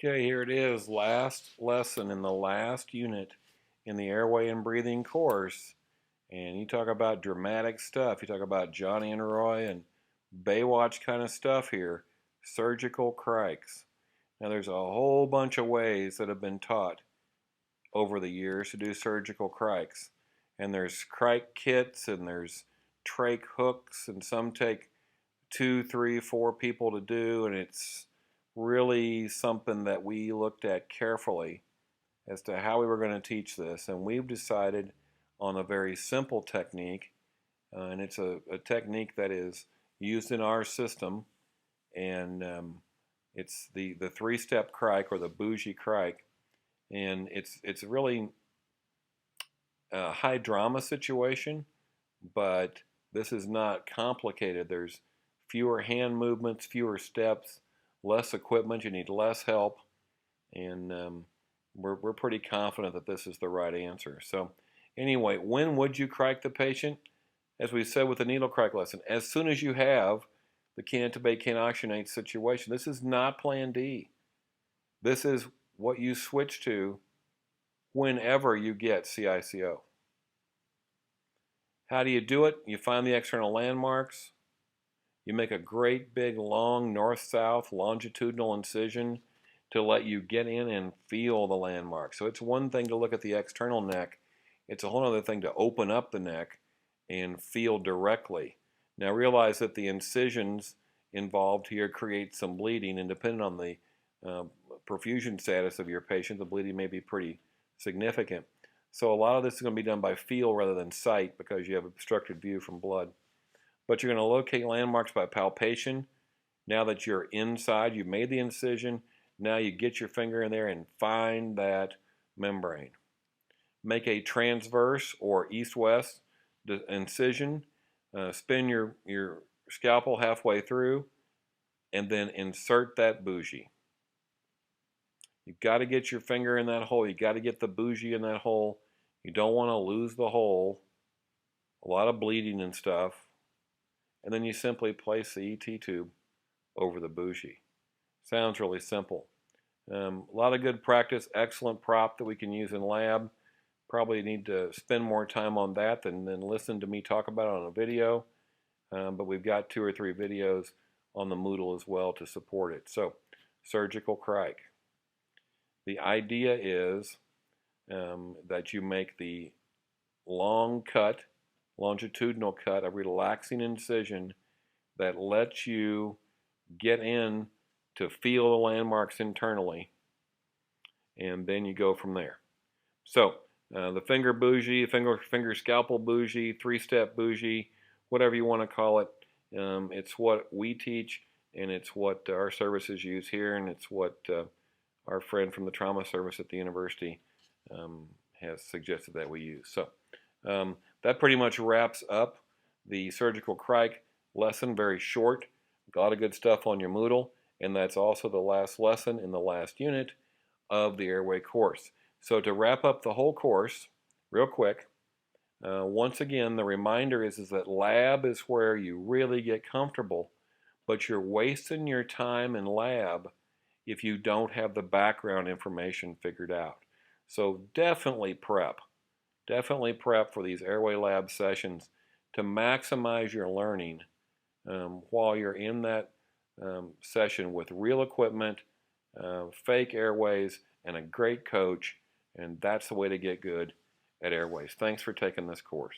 Okay, here it is, last lesson in the last unit in the airway and breathing course. And you talk about dramatic stuff. You talk about Johnny and Roy and Baywatch kind of stuff here. Surgical crics. Now there's a whole bunch of ways that have been taught over the years to do surgical crics. And there's cric kits and there's trach hooks, and some take 2, 3, 4 people to do, and it's really something that we looked at carefully as to how we were going to teach this, and we've decided on a very simple technique, and it's a technique that is used in our system, and it's the three-step cric, or the bougie cric, and it's really a high drama situation, but this is not complicated. There's fewer hand movements, fewer steps, less equipment. You need less help, and we're pretty confident that this is the right answer. So anyway, when would you cric the patient? As we said with the needle cric lesson, as soon as you have the can't intubate, can't oxygenate situation. This is not plan D. This is what you switch to whenever you get CICO. How do you do it? You find the external landmarks. You make a great big long north-south longitudinal incision to let you get in and feel the landmark. So it's one thing to look at the external neck. It's a whole other thing to open up the neck and feel directly. Now realize that the incisions involved here create some bleeding, and depending on the perfusion status of your patient, the bleeding may be pretty significant. So a lot of this is going to be done by feel rather than sight, because you have obstructed view from blood. But you're going to locate landmarks by palpation. Now that you're inside, you've made the incision, now you get your finger in there and find that membrane. Make a transverse or east-west incision. Spin your scalpel halfway through, and then insert that bougie. You've got to get your finger in that hole. You've got to get the bougie in that hole. You don't want to lose the hole. A lot of bleeding and stuff. And then you simply place the ET tube over the bougie. Sounds really simple. A lot of good practice, excellent prop that we can use in lab. Probably need to spend more time on that than listen to me talk about it on a video. But we've got 2 or 3 videos on the Moodle as well to support it. So, surgical cric. The idea is that you make the long cut, longitudinal cut, a relaxing incision that lets you get in to feel the landmarks internally, and then you go from there. So the finger bougie, finger scalpel bougie, 3-step bougie, whatever you want to call it, it's what we teach, and it's what our services use here, and it's what our friend from the trauma service at the university has suggested that we use. So that pretty much wraps up the surgical cric lesson. Very short, a lot of good stuff on your Moodle, and that's also the last lesson in the last unit of the Airway course. So to wrap up the whole course real quick, once again the reminder is that lab is where you really get comfortable, but you're wasting your time in lab if you don't have the background information figured out. So definitely prep for these airway lab sessions to maximize your learning while you're in that session with real equipment, fake airways, and a great coach, and that's the way to get good at airways. Thanks for taking this course.